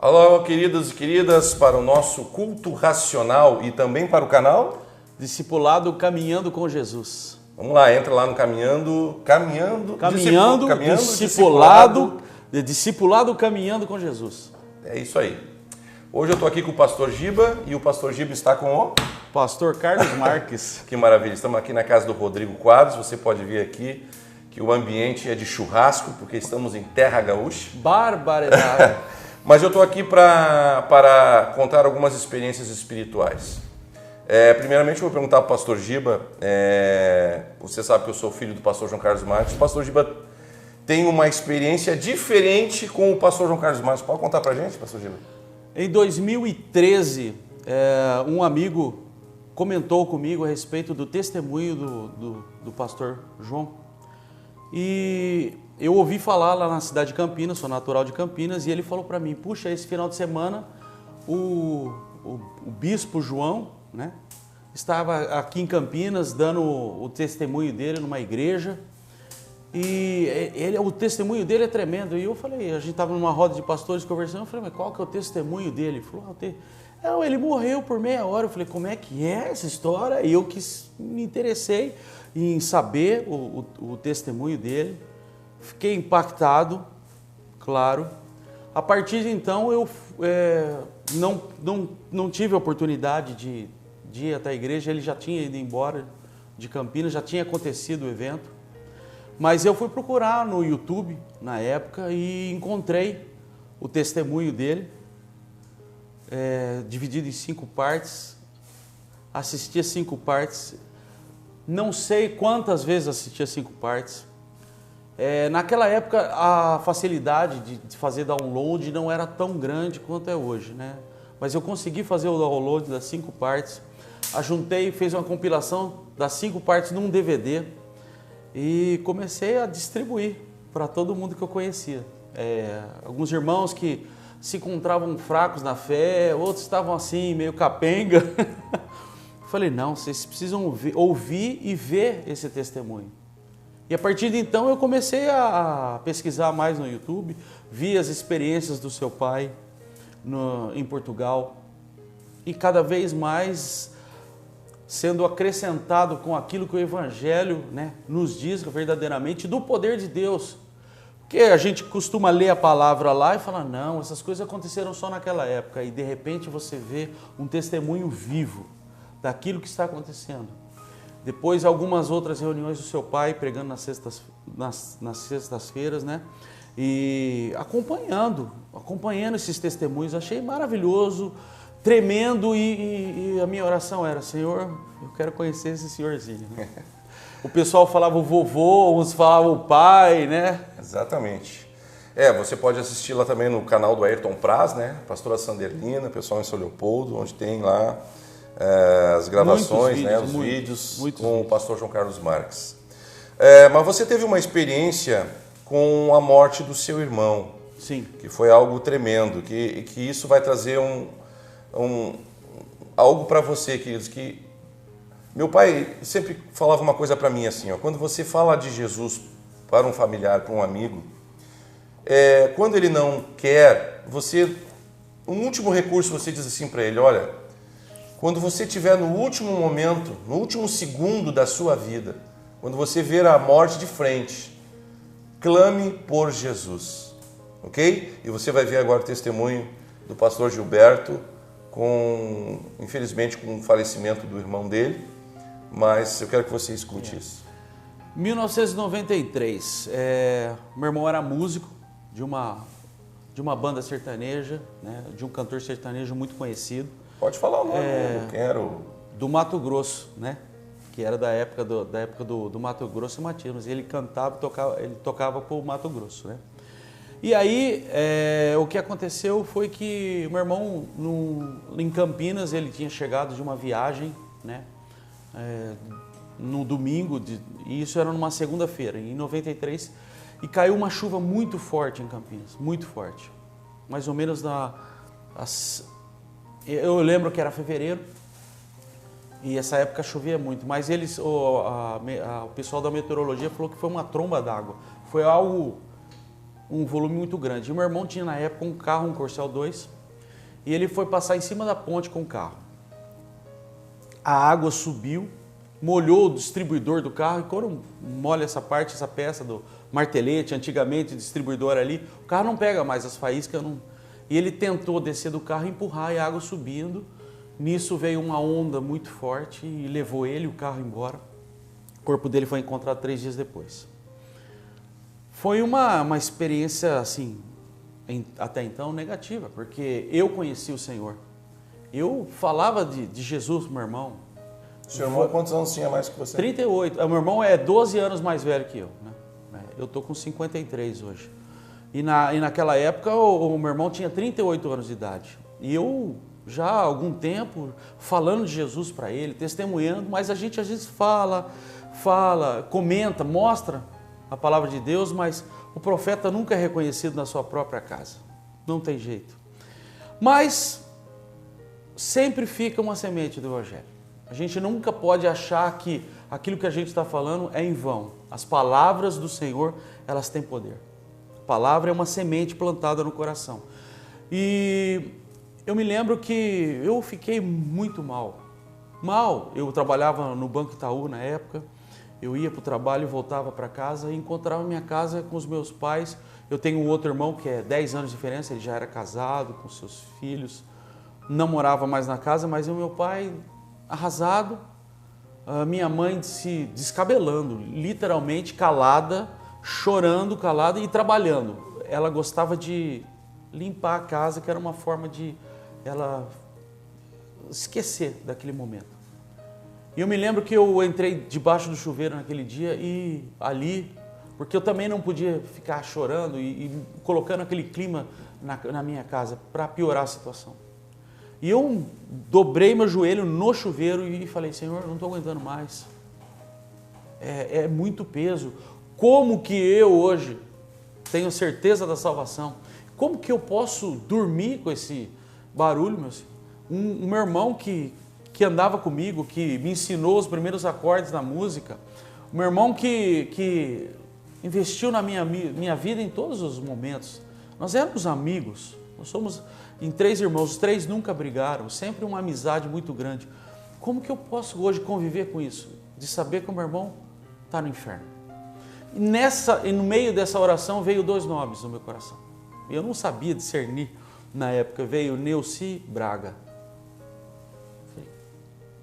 Alô, queridos e queridas, para o nosso culto racional e também para o canal Discipulado Caminhando com Jesus. Vamos lá, entra lá no Caminhando, Discipulado Caminhando com Jesus. É isso aí. Hoje eu estou aqui com o Pastor Giba e o Pastor Giba está com o Pastor Carlos Marques. Que maravilha, estamos aqui na casa do Rodrigo Quadros, você pode ver aqui que o ambiente é de churrasco, porque estamos em terra gaúcha. Barbaridade. Mas eu estou aqui para contar algumas experiências espirituais. Primeiramente eu vou perguntar para o Pastor Giba, você sabe que eu sou filho do Pastor João Carlos Marques, o Pastor Giba tem uma experiência diferente com o Pastor João Carlos Marques. Pode contar para a gente, Pastor Giba? Em 2013, um amigo comentou comigo a respeito do testemunho do Pastor João. E eu ouvi falar lá na cidade de Campinas, sou natural de Campinas, e ele falou para mim, puxa, esse final de semana o bispo João, né, estava aqui em Campinas dando o testemunho dele numa igreja, e o testemunho dele é tremendo. E eu falei, a gente estava numa roda de pastores conversando, eu falei, mas qual que é o testemunho dele? Ele falou, ele morreu por meia hora. Eu falei, como é que é essa história? E eu me interessei em saber o testemunho dele, fiquei impactado, claro. A partir de então eu não tive a oportunidade de ir até a igreja, ele já tinha ido embora de Campinas, já tinha acontecido o evento, mas eu fui procurar no YouTube na época e encontrei o testemunho dele, dividido em 5 partes, assisti a 5 partes. Não sei quantas vezes assisti a 5 partes. Naquela época a facilidade de fazer download não era tão grande quanto é hoje, né? Mas eu consegui fazer o download das 5 partes, ajuntei, fiz uma compilação das 5 partes num DVD e comecei a distribuir para todo mundo que eu conhecia. Alguns irmãos que se encontravam fracos na fé, outros estavam assim, meio capenga. Falei, não, vocês precisam ouvir e ver esse testemunho. E a partir de então eu comecei a pesquisar mais no YouTube, vi as experiências do seu pai em Portugal e cada vez mais sendo acrescentado com aquilo que o Evangelho, né, nos diz verdadeiramente do poder de Deus. Porque a gente costuma ler a palavra lá e falar, não, essas coisas aconteceram só naquela época. E de repente você vê um testemunho vivo daquilo que está acontecendo. Depois, algumas outras reuniões do seu pai, pregando nas sextas-feiras, né? E acompanhando esses testemunhos, achei maravilhoso, tremendo, e a minha oração era, Senhor, eu quero conhecer esse senhorzinho. O pessoal falava o vovô, uns falavam o pai, né? Exatamente. Você pode assistir lá também no canal do Ayrton Praz, né? Pastora Sanderlina, pessoal em São Leopoldo, onde tem lá as gravações, os vídeos com o Pastor João Carlos Marques. Mas você teve uma experiência com a morte do seu irmão. Sim. Que foi algo tremendo, que isso vai trazer algo para você, queridos, que meu pai sempre falava uma coisa para mim assim, quando você fala de Jesus para um familiar, para um amigo, quando ele não quer, um último recurso você diz assim para ele, olha, quando você estiver no último momento, no último segundo da sua vida, quando você ver a morte de frente, clame por Jesus, ok? E você vai ver agora o testemunho do pastor Gilberto, infelizmente com o falecimento do irmão dele, mas eu quero que você escute isso. 1993, meu irmão era músico de uma banda sertaneja, né, de um cantor sertanejo muito conhecido. Pode falar o nome, eu quero. Do Mato Grosso, né? Que era da época do Mato Grosso e Matias. Ele cantava, ele tocava para o Mato Grosso, né? E aí, o que aconteceu foi que o meu irmão, em Campinas, ele tinha chegado de uma viagem, né? No domingo, e isso era numa segunda-feira, em 93, e caiu uma chuva muito forte em Campinas, muito forte. Mais ou menos eu lembro que era fevereiro e essa época chovia muito, mas o pessoal da meteorologia falou que foi uma tromba d'água. Foi algo um volume muito grande. E meu irmão tinha na época um carro, um Corcel 2, e ele foi passar em cima da ponte com o carro. A água subiu, molhou o distribuidor do carro, e quando molha essa parte, essa peça do martelete, antigamente o distribuidor ali, o carro não pega mais as faíscas. E ele tentou descer do carro e empurrar, e a água subindo. Nisso veio uma onda muito forte e levou ele e o carro embora. O corpo dele foi encontrado 3 dias depois. Foi uma experiência, assim, até então negativa, porque eu conheci o Senhor. Eu falava de Jesus pro meu irmão. O seu irmão quantos anos tinha mais que você? 38. O meu irmão é 12 anos mais velho que eu, né? Eu tô com 53 hoje. E naquela época o meu irmão tinha 38 anos de idade. E eu já há algum tempo falando de Jesus para ele, testemunhando, mas a gente às vezes fala, comenta, mostra a palavra de Deus, mas o profeta nunca é reconhecido na sua própria casa. Não tem jeito. Mas sempre fica uma semente do Evangelho. A gente nunca pode achar que aquilo que a gente está falando é em vão. As palavras do Senhor, elas têm poder. A palavra é uma semente plantada no coração. E eu me lembro que eu fiquei muito mal. Eu trabalhava no Banco Itaú na época. Eu ia para o trabalho e voltava para casa e encontrava minha casa com os meus pais. Eu tenho um outro irmão que é 10 anos de diferença, ele já era casado com seus filhos. Não morava mais na casa, mas o meu pai arrasado, a minha mãe se descabelando, literalmente calada, chorando, calada e trabalhando. Ela gostava de limpar a casa, que era uma forma de ela esquecer daquele momento. E eu me lembro que eu entrei debaixo do chuveiro naquele dia e ali, porque eu também não podia ficar chorando e colocando aquele clima na minha casa para piorar a situação. E eu dobrei meu joelho no chuveiro e falei, Senhor, não estou aguentando mais. É muito peso. Como que eu hoje tenho certeza da salvação? Como que eu posso dormir com esse barulho, meu Senhor? Um meu irmão que andava comigo, que me ensinou os primeiros acordes da música, o meu irmão que investiu na minha vida em todos os momentos. Nós éramos amigos, nós somos em 3 irmãos, os 3 nunca brigaram, sempre uma amizade muito grande. Como que eu posso hoje conviver com isso? De saber que o meu irmão está no inferno. E no meio dessa oração veio 2 nomes no meu coração. Eu não sabia discernir na época, veio Neuci Braga.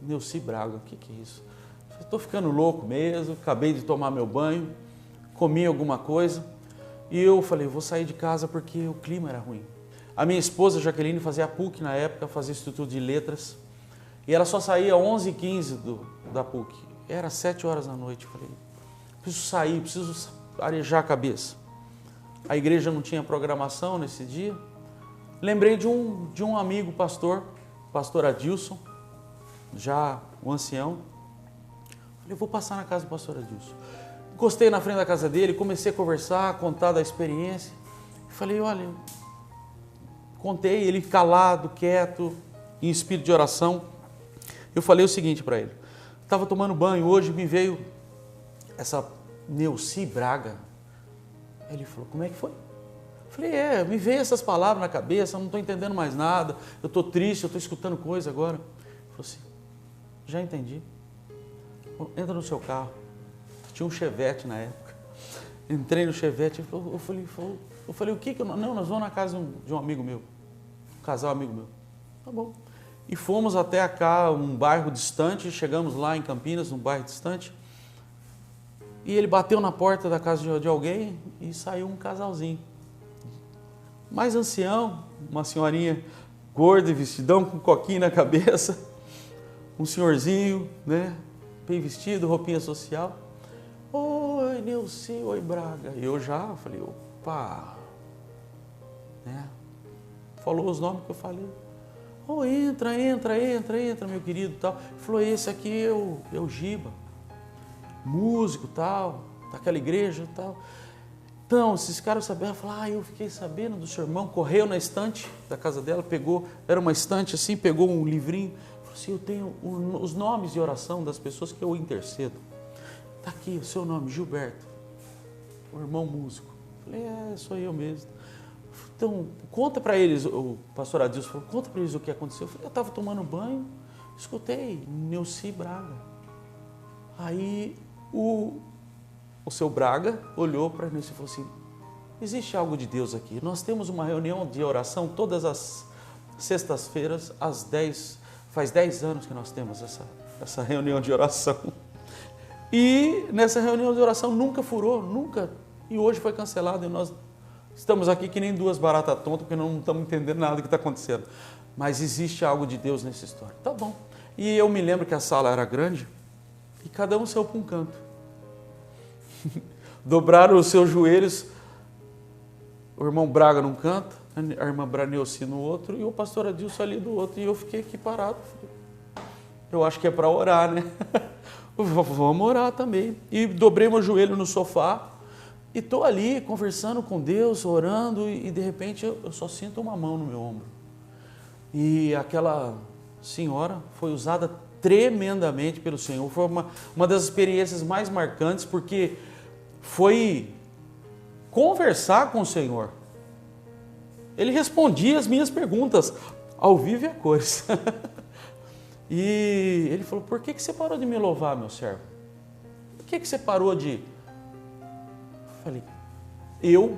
Neuci Braga, o que é isso? Estou ficando louco mesmo, acabei de tomar meu banho, comi alguma coisa e eu falei, vou sair de casa porque o clima era ruim. A minha esposa, Jaqueline, fazia a PUC na época, fazia Instituto de Letras e ela só saía às 11h15 da PUC. Era 7 horas da noite, eu falei, preciso sair, preciso arejar a cabeça. A igreja não tinha programação nesse dia. Lembrei de um amigo pastor Adilson, já um ancião. Falei, vou passar na casa do pastor Adilson. Encostei na frente da casa dele, comecei a conversar, a contar da experiência. Falei, olha, contei, ele calado, quieto, em espírito de oração. Eu falei o seguinte para ele, estava tomando banho, hoje me veio essa Neuci Braga. Ele falou, como é que foi? Eu falei, me veio essas palavras na cabeça, eu não estou entendendo mais nada, eu estou triste, eu estou escutando coisa agora. Ele falou assim, já entendi. Entra no seu carro. Tinha um Chevette na época. Entrei no Chevette, eu falei, o que que eu... Não, nós vamos na casa de um amigo meu, um casal amigo meu. Tá bom. E fomos até cá, um bairro distante, chegamos lá em Campinas, um bairro distante. E ele bateu na porta da casa de alguém e saiu um casalzinho. Mais ancião, uma senhorinha gorda e vestidão, com coquinho na cabeça. Um senhorzinho, né, bem vestido, roupinha social. Oi, Neuci, oi, Braga. E eu já falei, opa, né? Falou os nomes que eu falei. Oh, entra, meu querido, tal. Ele falou, esse aqui é o Giba, músico, tal, daquela igreja, tal. Então, esses caras sabiam, falaram, eu fiquei sabendo do seu irmão, correu na estante da casa dela, pegou, era uma estante assim, pegou um livrinho, falou assim, eu tenho os nomes de oração das pessoas que eu intercedo. Está aqui o seu nome, Gilberto, o irmão músico. falei, sou eu mesmo. Então, conta para eles, o pastor Adilson falou, conta para eles o que aconteceu. Eu falei, eu estava tomando banho, escutei Neuci Braga. Aí o seu Braga olhou para mim e falou assim, existe algo de Deus aqui. Nós temos uma reunião de oração todas as sextas-feiras, às 10, faz 10 anos que nós temos essa reunião de oração. E nessa reunião de oração nunca furou, nunca. E hoje foi cancelado e nós estamos aqui que nem duas baratas tontas, porque não estamos entendendo nada do que está acontecendo. Mas existe algo de Deus nessa história. Tá bom. E eu me lembro que a sala era grande e cada um saiu para um canto. Dobraram os seus joelhos, o irmão Braga num canto, a irmã Braneuci no outro e o pastor Adilson ali do outro. E eu fiquei aqui parado. Eu acho que é para orar, né? Vamos orar também. E dobrei meu joelho no sofá e estou ali conversando com Deus, orando e de repente eu só sinto uma mão no meu ombro. E aquela senhora foi usada tremendamente pelo Senhor. Foi uma das experiências mais marcantes porque foi conversar com o Senhor. Ele respondia as minhas perguntas ao vivo e a cores. E ele falou, por que você parou de me louvar, meu servo? Por que você parou de... Falei, eu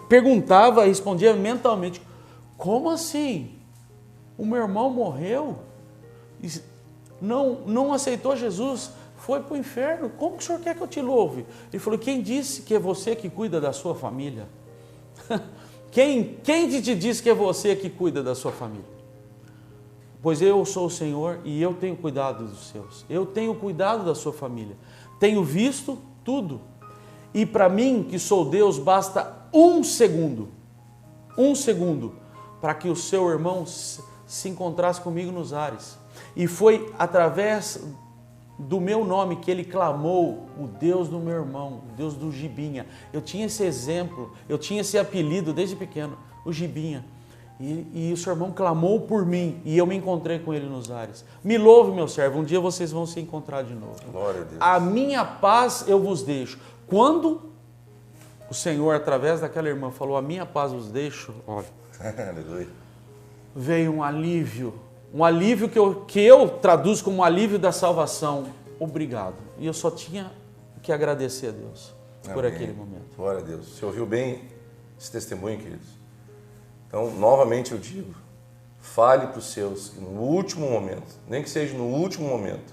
perguntava, respondia mentalmente, como assim? O meu irmão morreu? Não aceitou Jesus? Foi para o inferno? Como que o senhor quer que eu te louve? Ele falou, quem disse que é você que cuida da sua família? Quem te disse que é você que cuida da sua família? Pois eu sou o Senhor e eu tenho cuidado dos seus. Eu tenho cuidado da sua família. Tenho visto tudo. E para mim, que sou Deus, basta um segundo, para que o seu irmão se encontrasse comigo nos ares. E foi através do meu nome que ele clamou, o Deus do meu irmão, o Deus do Gibinha. Eu tinha esse exemplo, eu tinha esse apelido desde pequeno, o Gibinha. E o seu irmão clamou por mim e eu me encontrei com ele nos ares. Me louve, meu servo, um dia vocês vão se encontrar de novo. Glória a Deus. A minha paz eu vos deixo. Quando o Senhor, através daquela irmã, falou, a minha paz vos deixo, olha, Aleluia. Veio um alívio que eu traduzo como um alívio da salvação. Obrigado. E eu só tinha que agradecer a Deus por aquele momento. Glória a Deus. Você ouviu bem esse testemunho, queridos? Então, novamente eu digo, fale para os seus, no último momento, nem que seja no último momento,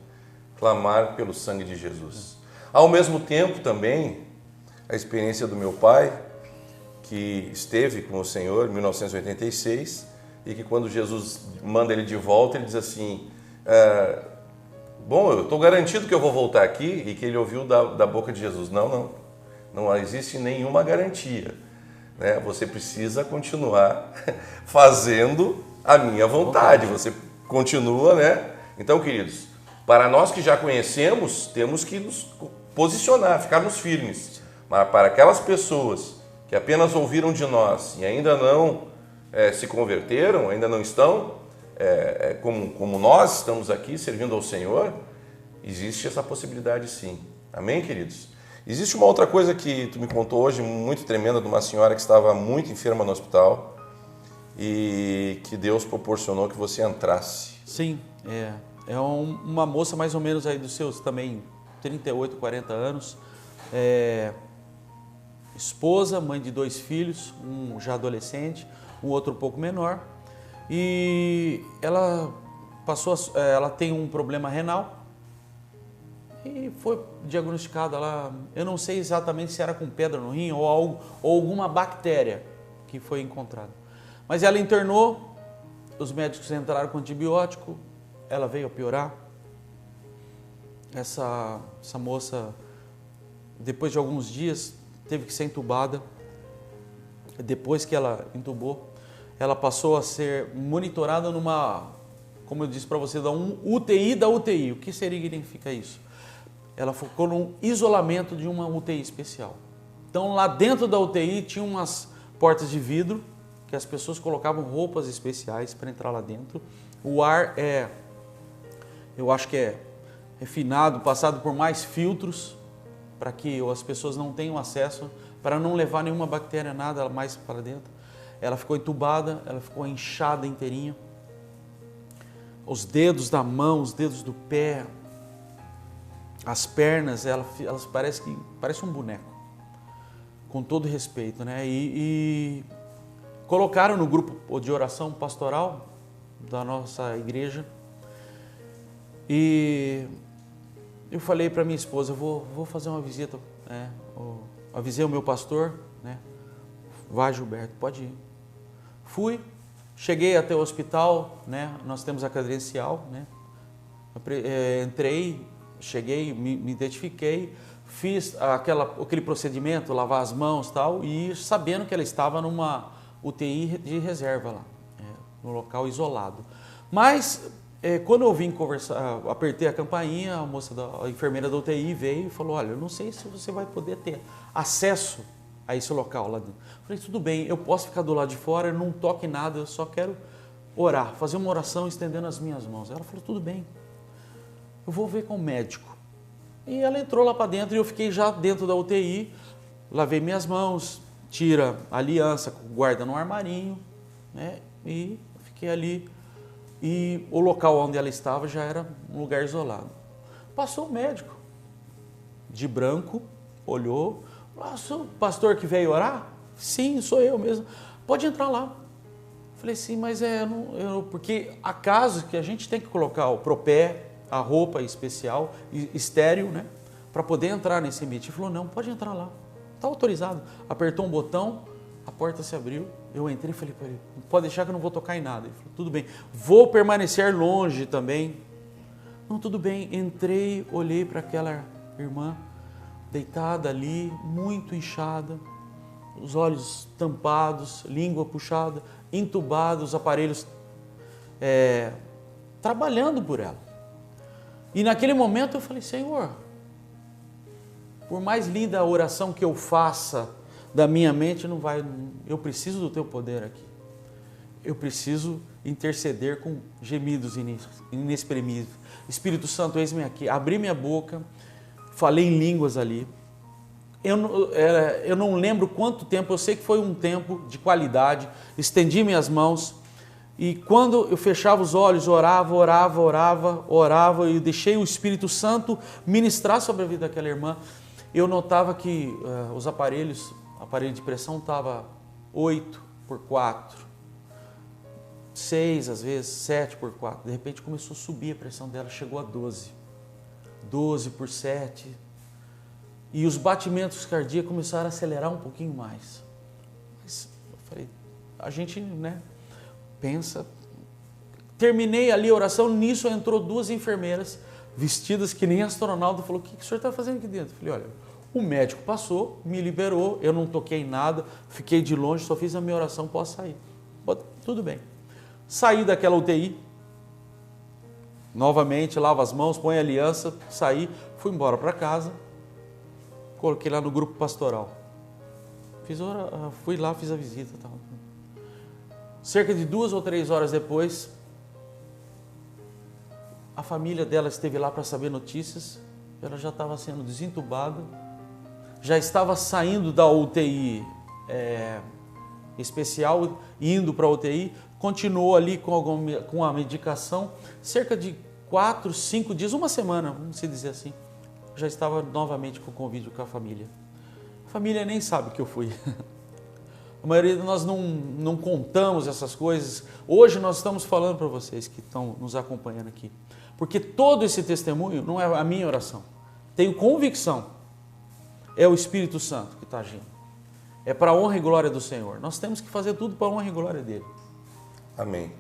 clamar pelo sangue de Jesus. Ao mesmo tempo também, a experiência do meu pai, que esteve com o Senhor em 1986, e que quando Jesus manda ele de volta, ele diz assim, bom, eu estou garantido que eu vou voltar aqui, e que ele ouviu da boca de Jesus, não existe nenhuma garantia. Né? Você precisa continuar fazendo a minha vontade, você continua, né? Então, queridos, para nós que já conhecemos, temos que nos posicionar, ficarmos firmes. Mas para aquelas pessoas que apenas ouviram de nós e ainda não se converteram, ainda não estão, como nós estamos aqui servindo ao Senhor, existe essa possibilidade sim. Amém, queridos? Existe uma outra coisa que tu me contou hoje, muito tremenda, de uma senhora que estava muito enferma no hospital e que Deus proporcionou que você entrasse. Sim, é uma moça mais ou menos aí dos seus também 38, 40 anos, esposa, mãe de 2 filhos, um já adolescente, um outro um pouco menor, e ela ela tem um problema renal e foi diagnosticada lá, eu não sei exatamente se era com pedra no rim ou alguma bactéria que foi encontrada, mas ela internou, os médicos entraram com antibiótico, ela veio a piorar. Essa moça, depois de alguns dias, teve que ser entubada. Depois que ela entubou, ela passou a ser monitorada como eu disse para você, um UTI da UTI. O que significa isso? Ela ficou num isolamento de uma UTI especial. Então, lá dentro da UTI tinha umas portas de vidro que as pessoas colocavam roupas especiais para entrar lá dentro. O ar eu acho que é refinado, passado por mais filtros para que as pessoas não tenham acesso para não levar nenhuma bactéria, nada mais para dentro. Ela ficou entubada, ela ficou inchada inteirinha. Os dedos da mão, os dedos do pé, as pernas, elas parece um boneco. Com todo respeito, né? E colocaram no grupo de oração pastoral da nossa igreja. E eu falei para minha esposa, eu vou fazer uma visita, né? Avisei o meu pastor, né? Vai, Gilberto, pode ir. Fui, cheguei até o hospital, né? Nós temos a credencial, né? Entrei, cheguei, me identifiquei, fiz aquele procedimento, lavar as mãos e tal, e sabendo que ela estava numa UTI de reserva lá, no local isolado. Mas quando eu vim conversar, apertei a campainha, a enfermeira da UTI veio e falou, olha, eu não sei se você vai poder ter acesso a esse local lá dentro. Falei, tudo bem, eu posso ficar do lado de fora, eu não toque nada, eu só quero orar, fazer uma oração estendendo as minhas mãos. Ela falou, tudo bem, eu vou ver com o médico. E ela entrou lá para dentro e eu fiquei já dentro da UTI, lavei minhas mãos, tira a aliança, guarda no armarinho, né? E fiquei ali. E o local onde ela estava já era um lugar isolado. Passou o médico, de branco, olhou, falou, sou o pastor que veio orar? Sim, sou eu mesmo. Pode entrar lá. Falei, sim, mas porque há casos que a gente tem que colocar o propé, a roupa especial, estéril, né? Para poder entrar nesse ambiente. Ele falou, não, pode entrar lá. Está autorizado. Apertou um botão, a porta se abriu. Eu entrei e falei para ele, pode deixar que eu não vou tocar em nada. Ele falou, tudo bem. Vou permanecer longe também. Não, tudo bem. Entrei, olhei para aquela irmã deitada ali, muito inchada, os olhos tampados, língua puxada, entubada, os aparelhos trabalhando por ela. E naquele momento eu falei, Senhor, por mais linda a oração que eu faça da minha mente, não vai, eu preciso do teu poder aqui. Eu preciso interceder com gemidos inexprimíveis. Espírito Santo, eis-me aqui. Abri minha boca, falei em línguas ali. Eu não lembro quanto tempo, eu sei que foi um tempo de qualidade. Estendi minhas mãos e quando eu fechava os olhos, orava e deixei o Espírito Santo ministrar sobre a vida daquela irmã. Eu notava que os aparelhos, o aparelho de pressão estava 8/4, 6 às vezes, 7/4. De repente começou a subir a pressão dela, chegou a 12/7. E os batimentos cardíacos começaram a acelerar um pouquinho mais. Mas eu falei, a gente, né, pensa. Terminei ali a oração, nisso entrou 2 enfermeiras, vestidas que nem astronauta, falou, o que o senhor está fazendo aqui dentro? Eu falei, olha, o médico passou, me liberou, eu não toquei em nada, fiquei de longe, só fiz a minha oração, posso sair. Tudo bem. Saí daquela UTI, novamente, lavo as mãos, põe a aliança, saí, fui embora para casa, coloquei lá no grupo pastoral. Fui lá, fiz a visita. Tal. Cerca de 2 ou 3 horas depois, a família dela esteve lá para saber notícias. Ela já estava sendo desentubada, já estava saindo da UTI especial, indo para a UTI, continuou ali com a medicação, cerca de 4, 5 dias, uma semana, vamos dizer assim. Já estava novamente com o convívio com a família. A família nem sabe que eu fui. A maioria de nós não contamos essas coisas. Hoje nós estamos falando para vocês que estão nos acompanhando aqui. Porque todo esse testemunho não é a minha oração. Tenho convicção. É o Espírito Santo que está agindo. É para a honra e glória do Senhor. Nós temos que fazer tudo para a honra e glória dele. Amém.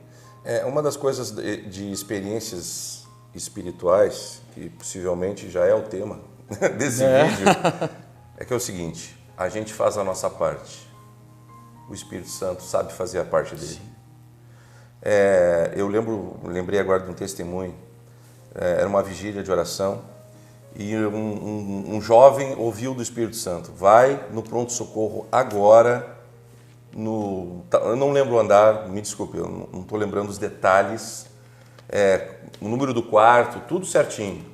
Uma das coisas de experiências espirituais, que possivelmente já é o tema desse vídeo, é que é o seguinte, a gente faz a nossa parte, o Espírito Santo sabe fazer a parte dele. Eu lembrei agora de um testemunho, era uma vigília de oração e um jovem ouviu do Espírito Santo, vai no pronto-socorro agora, eu não lembro o andar, me desculpe, eu não estou lembrando os detalhes, o número do quarto, tudo certinho.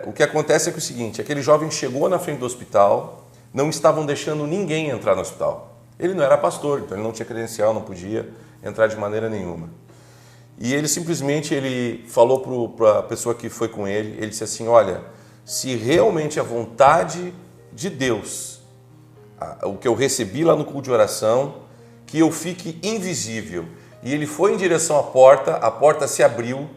O que acontece é que o seguinte, aquele jovem chegou na frente do hospital, não estavam deixando ninguém entrar no hospital. Ele não era pastor, então ele não tinha credencial, não podia entrar de maneira nenhuma. E ele simplesmente falou para a pessoa que foi com ele, ele disse assim, olha, se realmente a vontade de Deus, o que eu recebi lá no culto de oração, que eu fique invisível. E ele foi em direção à porta, a porta se abriu,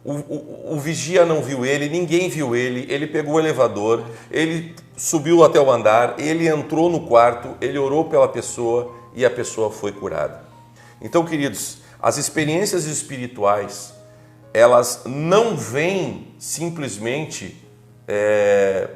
o vigia não viu ele, ninguém viu ele pegou o elevador, ele subiu até o andar, ele entrou no quarto, ele orou pela pessoa e a pessoa foi curada. Então, queridos, as experiências espirituais, elas não vêm simplesmente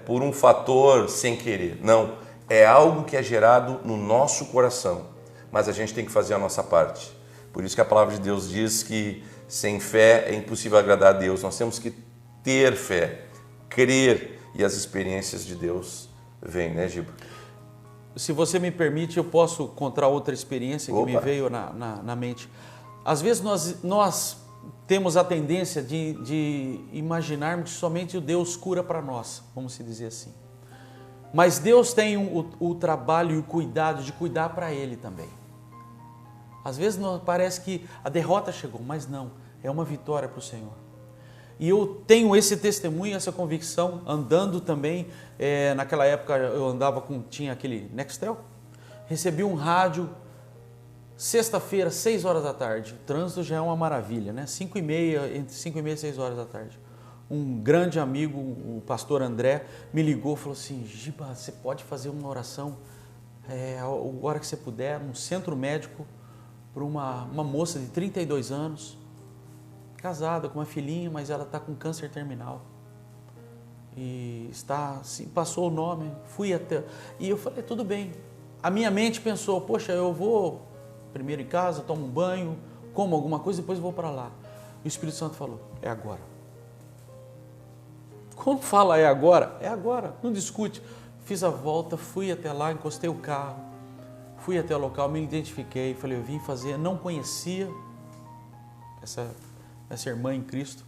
por um fator sem querer, não, é algo que é gerado no nosso coração, mas a gente tem que fazer a nossa parte. Por isso que a palavra de Deus diz que sem fé é impossível agradar a Deus. Nós temos que ter fé, crer, e as experiências de Deus vêm, né, Giba? Se você me permite, eu posso contar outra experiência que me veio na mente. Às vezes nós temos a tendência de imaginarmos que somente o Deus cura para nós, vamos se dizer assim. Mas Deus tem o trabalho e o cuidado de cuidar para Ele também. Às vezes parece que a derrota chegou, mas não, é uma vitória para o Senhor. E eu tenho esse testemunho, essa convicção, andando também, naquela época eu andava tinha aquele Nextel, recebi um rádio, sexta-feira, 6 horas da tarde, o trânsito já é uma maravilha, né? 5h30, entre 5h30 e 6 horas da tarde. Um grande amigo, o pastor André, me ligou e falou assim, Giba, você pode fazer uma oração, a hora que você puder, no centro médico, para uma moça de 32 anos, casada, com uma filhinha, mas ela está com câncer terminal. E está, assim, passou o nome, fui até... E eu falei, tudo bem. A minha mente pensou, poxa, eu vou primeiro em casa, tomo um banho, como alguma coisa, depois vou para lá. E o Espírito Santo falou, é agora. Quando fala é agora, não discute. Fiz a volta, fui até lá, encostei o carro, fui até o local, me identifiquei, falei, eu vim fazer, não conhecia essa irmã em Cristo,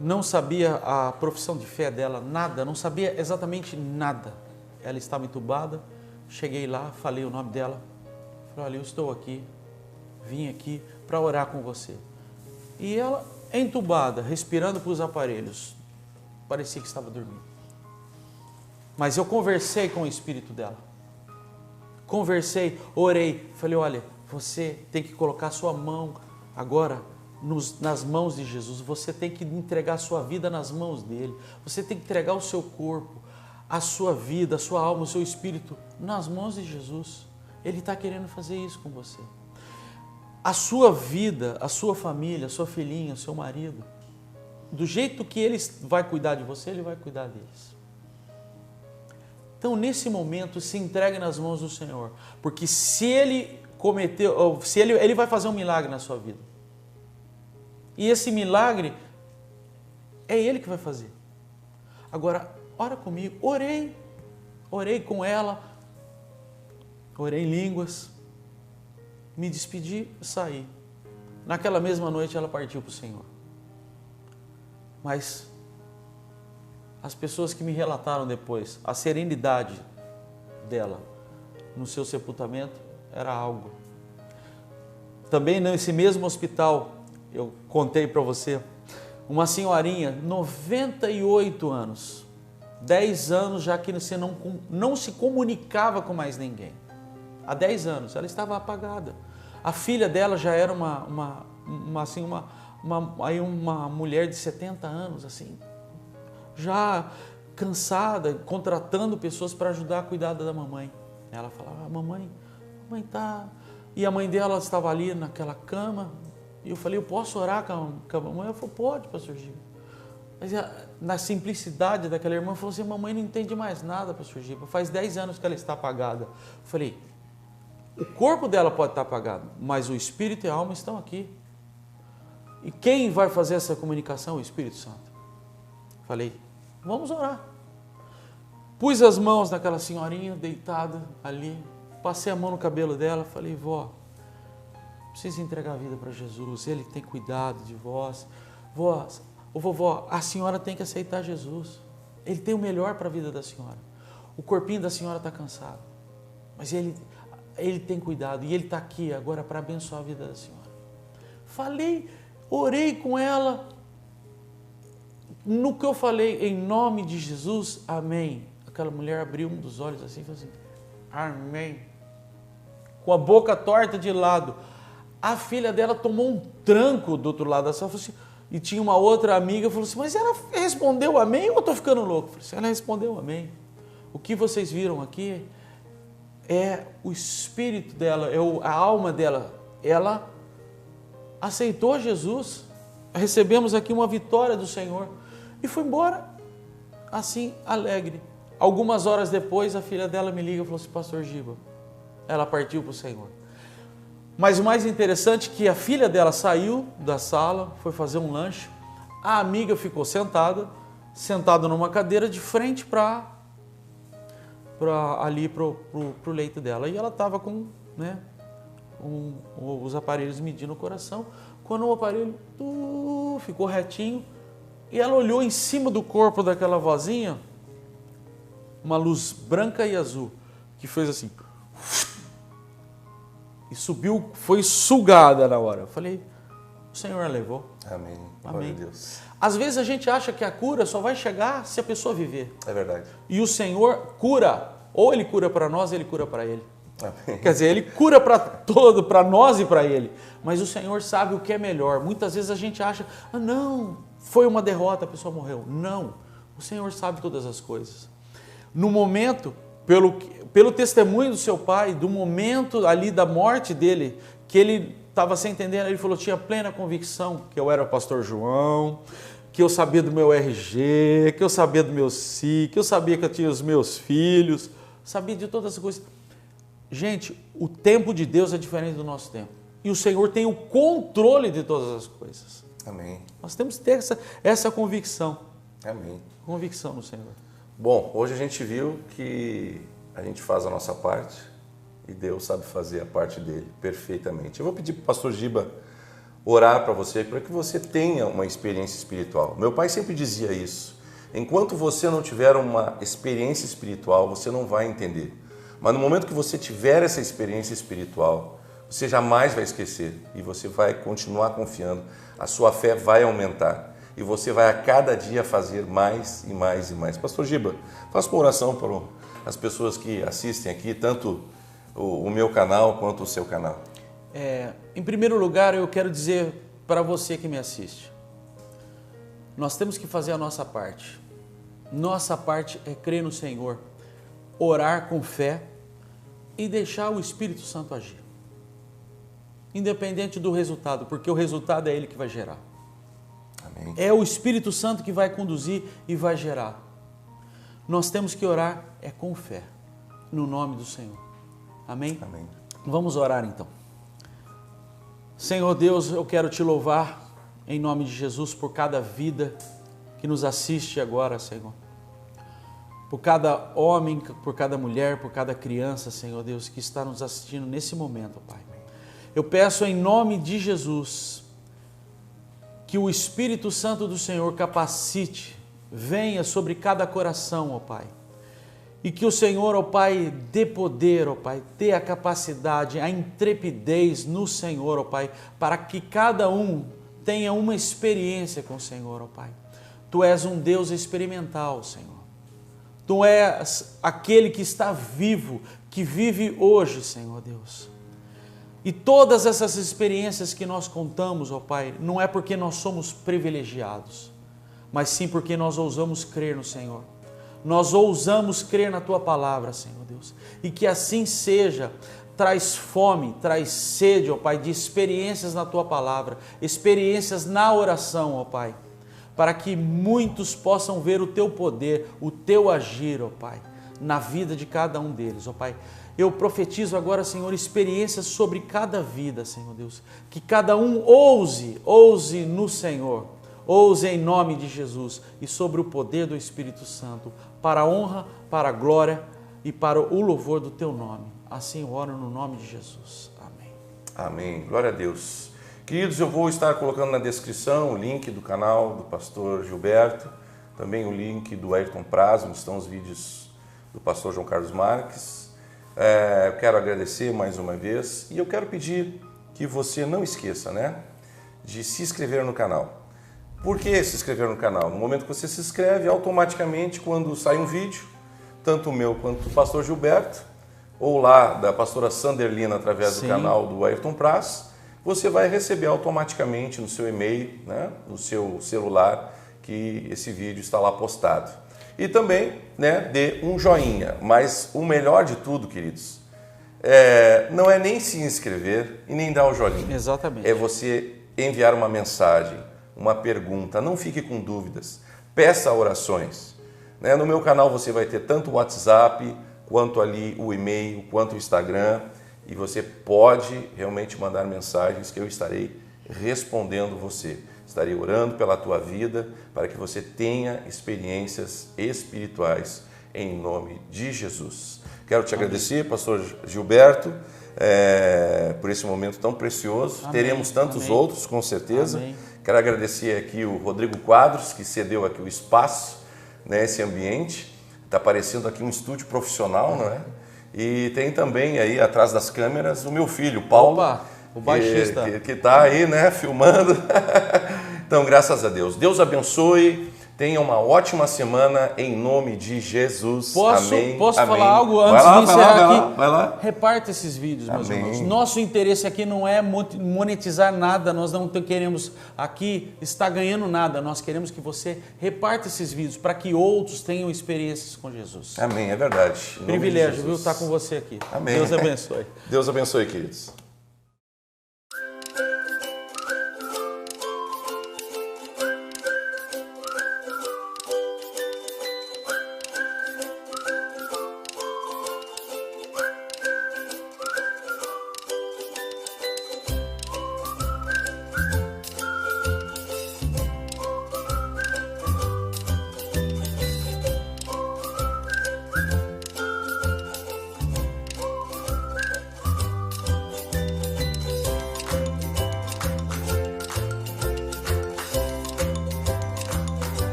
não sabia a profissão de fé dela, nada, não sabia exatamente nada. Ela estava entubada, cheguei lá, falei o nome dela, falei, olha, eu estou aqui, vim aqui para orar com você. E ela, entubada, respirando para os aparelhos, parecia que estava dormindo. Mas eu conversei com o espírito dela. Conversei, orei, falei, olha, você tem que colocar sua mão agora nas mãos de Jesus, você tem que entregar a sua vida nas mãos dele, você tem que entregar o seu corpo, a sua vida, a sua alma, o seu espírito nas mãos de Jesus. Ele está querendo fazer isso com você. A sua vida, a sua família, a sua filhinha, o seu marido, do jeito que ele vai cuidar de você, ele vai cuidar deles. Então, nesse momento, se entregue nas mãos do Senhor, porque se ele ele vai fazer um milagre na sua vida. E esse milagre é ele que vai fazer. Agora, ora comigo. Orei com ela, orei em línguas, me despedi e saí. Naquela mesma noite ela partiu para o Senhor. Mas as pessoas que me relataram depois, a serenidade dela no seu sepultamento era algo. Também nesse mesmo hospital, eu contei para você, uma senhorinha, 98 anos, 10 anos já que você não se comunicava com mais ninguém. Há 10 anos, ela estava apagada. A filha dela já era uma mulher de 70 anos, assim, já cansada, contratando pessoas para ajudar a cuidar da mamãe. Ela falava, mamãe tá... E a mãe dela estava ali naquela cama, e eu falei, eu posso orar com a mamãe? Ela falou, pode, pastor Giba. Mas na simplicidade daquela irmã, falou assim, mamãe não entende mais nada, pastor Giba, faz 10 anos que ela está apagada. Eu falei, o corpo dela pode estar apagado, mas o espírito e a alma estão aqui. E quem vai fazer essa comunicação? O Espírito Santo. Falei, vamos orar. Pus as mãos naquela senhorinha deitada ali, passei a mão no cabelo dela, falei, vó, precisa entregar a vida para Jesus, Ele tem cuidado de vós. Vovó, a senhora tem que aceitar Jesus. Ele tem o melhor para a vida da senhora. o corpinho da senhora está cansado, mas ele tem cuidado e ele está aqui agora para abençoar a vida da senhora. Falei, orei com ela, no que eu falei, em nome de Jesus, amém. Aquela mulher abriu um dos olhos assim e falou assim, amém, com a boca torta de lado. A filha dela tomou um tranco do outro lado da sala, falou assim, e tinha uma outra amiga, falou assim, mas ela respondeu amém ou eu estou ficando louco? Eu falei assim, ela respondeu amém. O que vocês viram aqui é o espírito dela, a alma dela, ela aceitou Jesus. Recebemos aqui uma vitória do Senhor e foi embora assim, alegre. Algumas horas depois, a filha dela me liga e falou assim, pastor Giba, ela partiu para o Senhor. Mas o mais interessante é que a filha dela saiu da sala, foi fazer um lanche, a amiga ficou sentada numa cadeira de frente ali para o leito dela. E ela estava com os aparelhos medindo o coração, quando o aparelho ficou retinho, e ela olhou em cima do corpo daquela vozinha, uma luz branca e azul, que fez assim, e subiu, foi sugada na hora. Eu falei, o Senhor a levou. Amém. Amém. Glória a Deus. Às vezes a gente acha que a cura só vai chegar se a pessoa viver. É verdade. E o Senhor cura, ou Ele cura para nós, ou Ele cura para Ele. Amém. Quer dizer, Ele cura para nós e para Ele. Mas o Senhor sabe o que é melhor. Muitas vezes a gente acha, não, foi uma derrota, a pessoa morreu. Não, o Senhor sabe todas as coisas. No momento, pelo testemunho do seu pai, do momento ali da morte dele, que ele estava sem entender, ele falou, tinha plena convicção que eu era o pastor João, que eu sabia do meu RG, que eu sabia do meu SI, que eu sabia que eu tinha os meus filhos, sabia de todas as coisas. Gente, o tempo de Deus é diferente do nosso tempo. E o Senhor tem o controle de todas as coisas. Amém. Nós temos que ter essa convicção. Amém. Convicção no Senhor. Bom, hoje a gente viu que a gente faz a nossa parte e Deus sabe fazer a parte dele perfeitamente. Eu vou pedir para o pastor Giba orar para você, para que você tenha uma experiência espiritual. Meu pai sempre dizia isso. Enquanto você não tiver uma experiência espiritual, você não vai entender. Mas no momento que você tiver essa experiência espiritual, você jamais vai esquecer e você vai continuar confiando. A sua fé vai aumentar. E você vai a cada dia fazer mais e mais e mais. Pastor Giba, faça uma oração para as pessoas que assistem aqui, tanto o meu canal quanto o seu canal. Em primeiro lugar, eu quero dizer para você que me assiste, nós temos que fazer a nossa parte. Nossa parte é crer no Senhor, orar com fé e deixar o Espírito Santo agir. Independente do resultado, porque o resultado é Ele que vai gerar. Amém. É o Espírito Santo que vai conduzir e vai gerar. Nós temos que orar com fé, no nome do Senhor. Amém? Amém. Vamos orar então. Senhor Deus, eu quero te louvar em nome de Jesus por cada vida que nos assiste agora, Senhor. Por cada homem, por cada mulher, por cada criança, Senhor Deus, que está nos assistindo nesse momento, Pai. Eu peço em nome de Jesus que o Espírito Santo do Senhor capacite, venha sobre cada coração, ó Pai. E que o Senhor, ó Pai, dê poder, ó Pai, dê a capacidade, a intrepidez no Senhor, ó Pai, para que cada um tenha uma experiência com o Senhor, ó Pai. Tu és um Deus experimental, Senhor. Tu és aquele que está vivo, que vive hoje, Senhor Deus. E todas essas experiências que nós contamos, ó Pai, não é porque nós somos privilegiados, mas sim porque nós ousamos crer no Senhor. Nós ousamos crer na Tua palavra, Senhor Deus. E que assim seja. Traz fome, traz sede, ó Pai, de experiências na Tua palavra, experiências na oração, ó Pai, para que muitos possam ver o Teu poder, o Teu agir, ó Pai, na vida de cada um deles, ó Pai. Eu profetizo agora, Senhor, experiências sobre cada vida, Senhor Deus. Que cada um ouse no Senhor, ouse em nome de Jesus e sobre o poder do Espírito Santo, para a honra, para a glória e para o louvor do Teu nome. Assim eu oro no nome de Jesus. Amém. Amém. Glória a Deus. Queridos, eu vou estar colocando na descrição o link do canal do pastor Gilberto, também o link do Ayrton Praz, onde estão os vídeos do pastor João Carlos Marques. Eu quero agradecer mais uma vez e eu quero pedir que você não esqueça, né, de se inscrever no canal. Por que se inscrever no canal? No momento que você se inscreve, automaticamente, quando sai um vídeo, tanto o meu quanto do pastor Gilberto, ou lá da pastora Sanderlina, através do canal do Ayrton Praz, você vai receber automaticamente no seu e-mail, né, no seu celular, que esse vídeo está lá postado. E também, né, dê um joinha. Mas o melhor de tudo, queridos, não é nem se inscrever e nem dar o joinha. Exatamente. É você enviar uma mensagem, uma pergunta. Não fique com dúvidas. Peça orações. Né? No meu canal você vai ter tanto o WhatsApp, quanto ali o e-mail, quanto o Instagram. E você pode realmente mandar mensagens que eu estarei respondendo você. Estarei orando pela tua vida para que você tenha experiências espirituais em nome de Jesus. Quero te agradecer, pastor Gilberto, por esse momento tão precioso. Amém. Teremos tantos outros, com certeza. Amém. Quero agradecer aqui o Rodrigo Quadros, que cedeu aqui o espaço, né, esse ambiente. Está parecendo aqui um estúdio profissional, não é? E tem também aí atrás das câmeras o meu filho, Paulo. Opa, o baixista. Que está aí, né, filmando. Então, graças a Deus. Deus abençoe. Tenha uma ótima semana em nome de Jesus. Amém. Posso Amém. falar algo antes de encerrar aqui? Vai lá. Reparta esses vídeos, meus Amém. irmãos. Nosso interesse aqui não é monetizar nada, nós não queremos aqui estar ganhando nada, nós queremos que você reparta esses vídeos para que outros tenham experiências com Jesus. Amém, é verdade. Em nome de Privilégio, Jesus. viu, estar com você aqui. Amém. Deus abençoe. Deus abençoe, queridos.